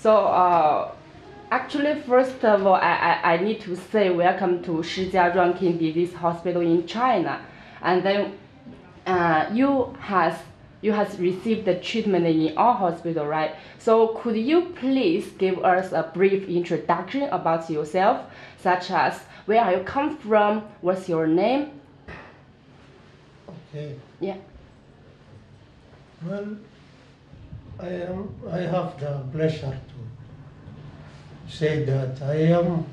So, actually, first of all, I need to say welcome to Shijiazhuang Kidney Disease Hospital in China. And then you has received the treatment in our hospital, right? So could you please give us a brief introduction about yourself, such as where are you come from, what's your name? Okay. Yeah. Well, I have the pleasure to say that I am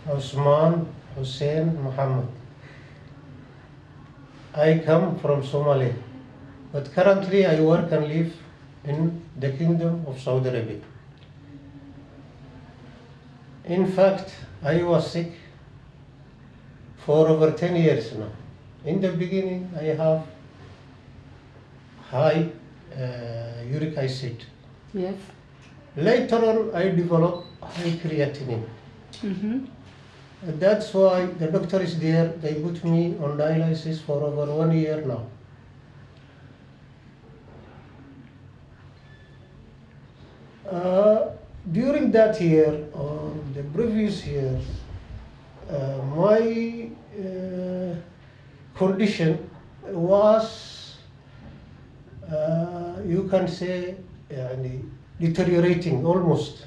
Osman Hussein Muhammad. I come from Somalia, but currently I work and live in the Kingdom of Saudi Arabia. In fact, I was sick for over 10 years now. In the beginning, I have high uric acid. Yes. Later on, I developed high creatinine. Mm-hmm. That's why the doctor is there. They put me on dialysis for over 1 year now. During that year, or the previous year, my condition was, you can say, deteriorating almost.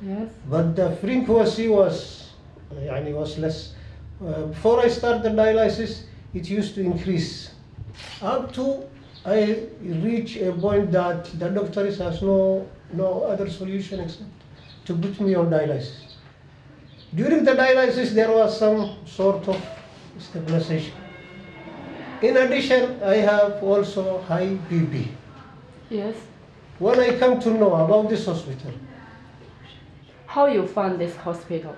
Yes. But the frequency was less. Before I started the dialysis, it used to increase. Up to I reach a point that the doctor has no other solution except to put me on dialysis. During the dialysis, there was some sort of stabilization. In addition, I have also high BP. Yes. When I come to know about this hospital, How you found this hospital?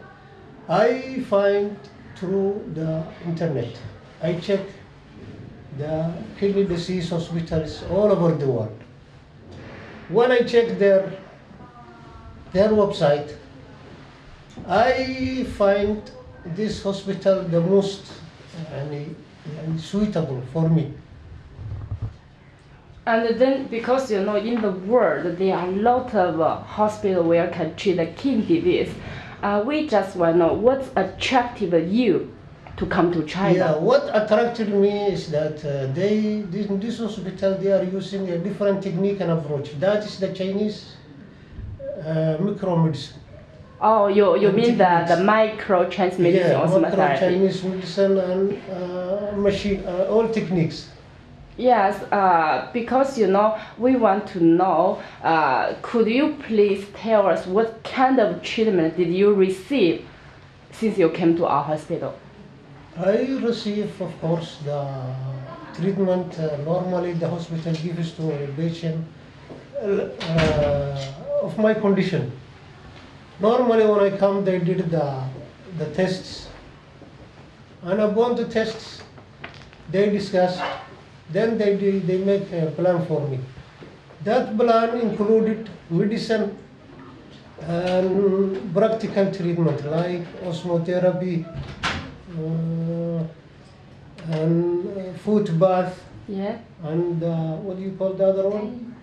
I find through the internet. I check the kidney disease hospitals all over the world. When I check their website, I find this hospital the most suitable for me. And then, because in the world there are a lot of hospitals where can treat the kidney disease, we just want to know what's attracted you to come to China. Yeah, what attracted me is that in this hospital they are using a different technique and approach. That is the Chinese micromedicine. Oh, you mean the micro Chinese medicine Yeah, or micro therapy? Chinese medicine and machine, all techniques. Yes, because we want to know, could you please tell us what kind of treatment did you receive since you came to our hospital? I receive, of course, the treatment normally the hospital gives to a patient of my condition. Normally when I come, they did the tests, and upon the tests, they discuss. Then they make a plan for me. That plan included medicine and practical treatment like osmotherapy and foot bath. Yeah. And what do you call the other one?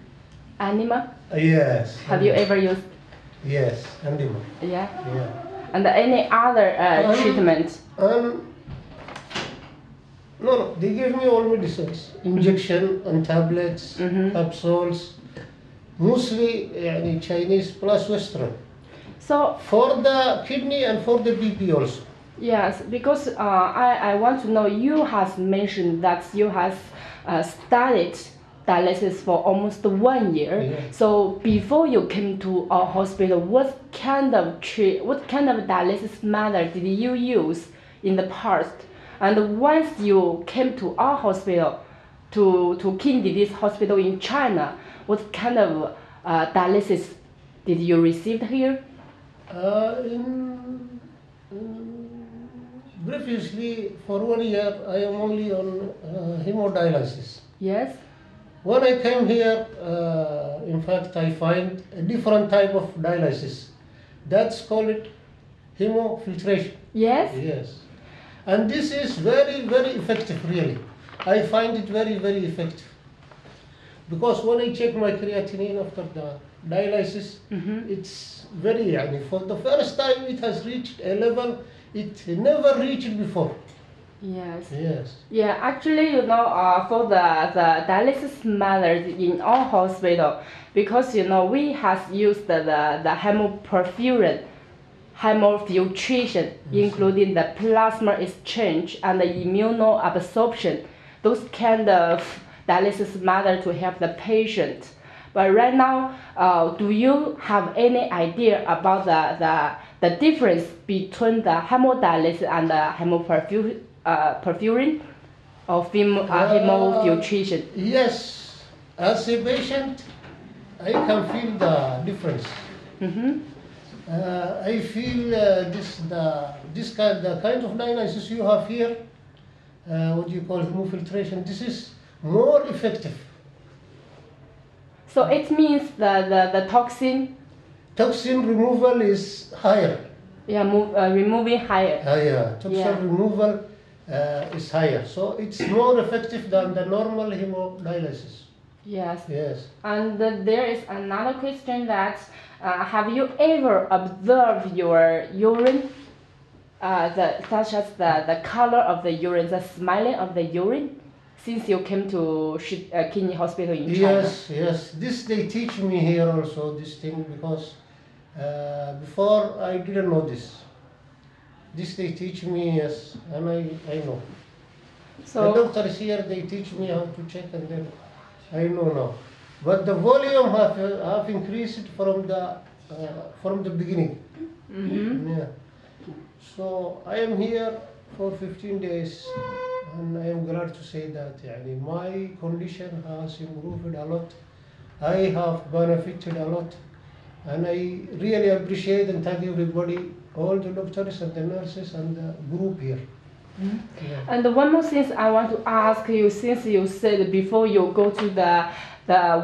Anima? Yes. Have you ever used? Yes, enema. Yeah. Yeah. And any other treatment? No, they gave me all medicines, injection and tablets, capsules, mostly Chinese plus Western. So For the kidney and for the BP also. yes, because I want to know, you have mentioned that you have studied dialysis for almost 1 year. Yeah. So before you came to our hospital, what kind of dialysis method did you use in the past? And once you came to our hospital, to kidney disease hospital in China, what kind of dialysis did you receive here? Previously, for 1 year, I am only on hemodialysis. Yes. When I came here, in fact, I find a different type of dialysis. That's called hemofiltration. Yes. Yes. And this is very, very effective, really. I find it very, very effective. Because when I check my creatinine after the dialysis, it's very, for the first time it has reached a level it never reached before. Yes. Yes. Yeah, actually, for the dialysis methods in our hospital, because we has used the hemofiltration, including the plasma exchange and the immunoabsorption, those kind of dialysis method to help the patient. But right now, do you have any idea about the difference between the hemodialysis and the perfusion or hemofiltration? Yes, as a patient, I can feel the difference. I feel the kind of dialysis you have here, what you call hemofiltration, this is more effective. So it means the toxin Removal is higher. Yeah, removing higher. Higher. Toxin removal is higher. So it's more effective than the normal hemodialysis. Yes. Yes. And there is another question that have you ever observed your urine, such as the color of the urine, the smelling of the urine, since you came to Kidney Hospital in China? Yes, yes. This they teach me here also, this thing, because before I didn't know this. This they teach me, yes, and I know. So the doctors here, they teach me how to check, and then I know now. But the volume have increased from the beginning. Yeah. So I am here for 15 days, and I am glad to say that my condition has improved a lot. I have benefited a lot, and I really appreciate and thank everybody, all the doctors and the nurses and the group here. Yeah. And one more thing I want to ask you, since you said before you go to the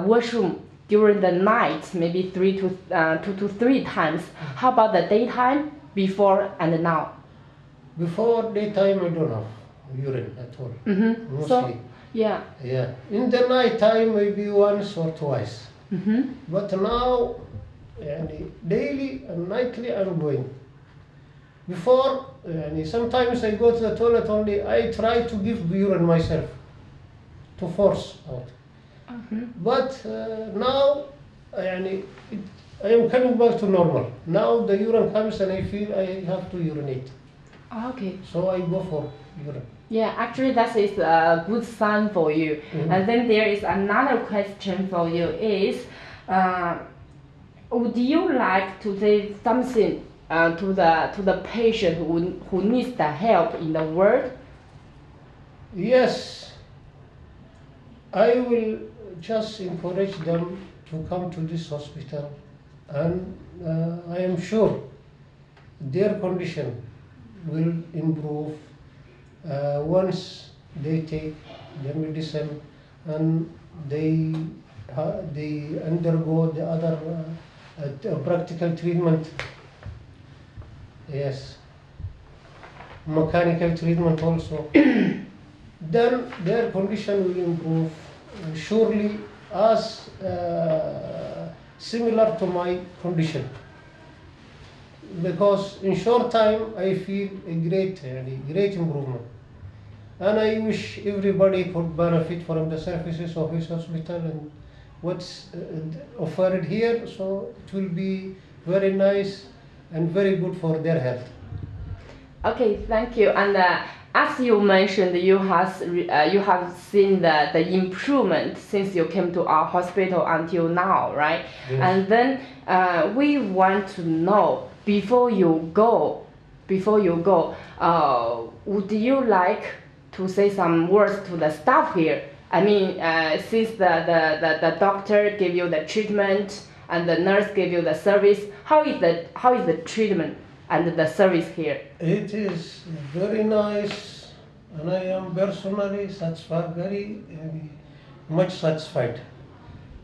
washroom during the night, maybe 2 to 3 times. How about the daytime, before and now? Before daytime, I don't have urine at all. Mostly. So, yeah. Yeah. In the night time, maybe once or twice. But now, daily and nightly, I'm going. Before, sometimes I go to the toilet only. I try to give urine myself, to force out. But now, I am coming back to normal. Now the urine comes and I feel I have to urinate. Okay. So I go for urine. Yeah, actually that is a good sign for you. And then there is another question for you is, would you like to say something to the patient who needs the help in the world? Yes, I will just encourage them to come to this hospital, and I am sure their condition will improve once they take the medicine and they undergo the other practical treatment. Yes, mechanical treatment also. Then their condition will improve surely as similar to my condition. Because in short time I feel a great improvement. And I wish everybody could benefit from the services of his hospital and what's offered here, so it will be very nice and very good for their health. Okay, thank you. And as you mentioned, you have seen the improvement since you came to our hospital until now, right? Yes. And then we want to know, before you go, would you like to say some words to the staff here? I mean, since the doctor gave you the treatment and the nurse gave you the service, how is the treatment and the service here? It is very nice, and I am personally satisfied, very much satisfied.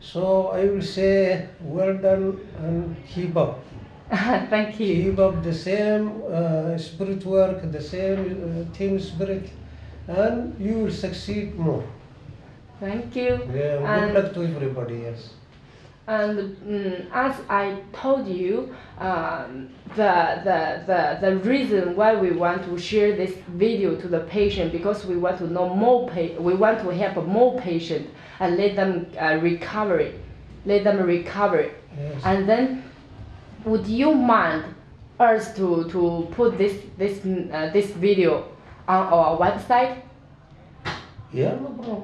So I will say, well done and keep up. Thank you. Keep up the same spirit work, the same team spirit, and you will succeed more. Thank you. Yeah, good luck to everybody, yes. And as I told you, the reason why we want to share this video to the patient, because we want to know more we want to help more patients and let them recover. Yes. And then, would you mind us to put this video on our website? Yeah, no problem.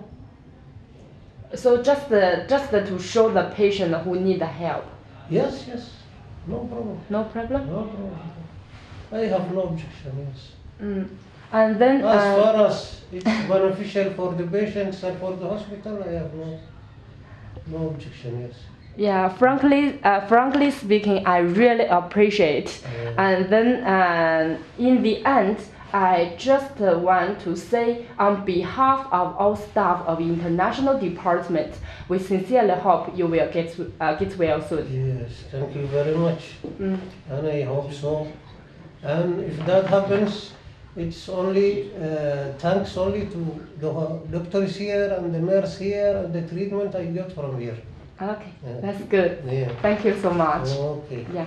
So just to show the patient who need the help. Yes, yes, no problem. No problem. No problem. I have no objection, yes. And then As far as it's beneficial for the patients and for the hospital, I have no objection, yes. yeah, frankly speaking, I really appreciate. And then in the end, I just want to say, on behalf of all staff of international department, we sincerely hope you will get well soon. Yes, thank you very much. And I hope so. And if that happens, it's only thanks only to the doctors here and the nurse here and the treatment I got from here. Okay, that's good. Yeah. Thank you so much. Okay. Yeah.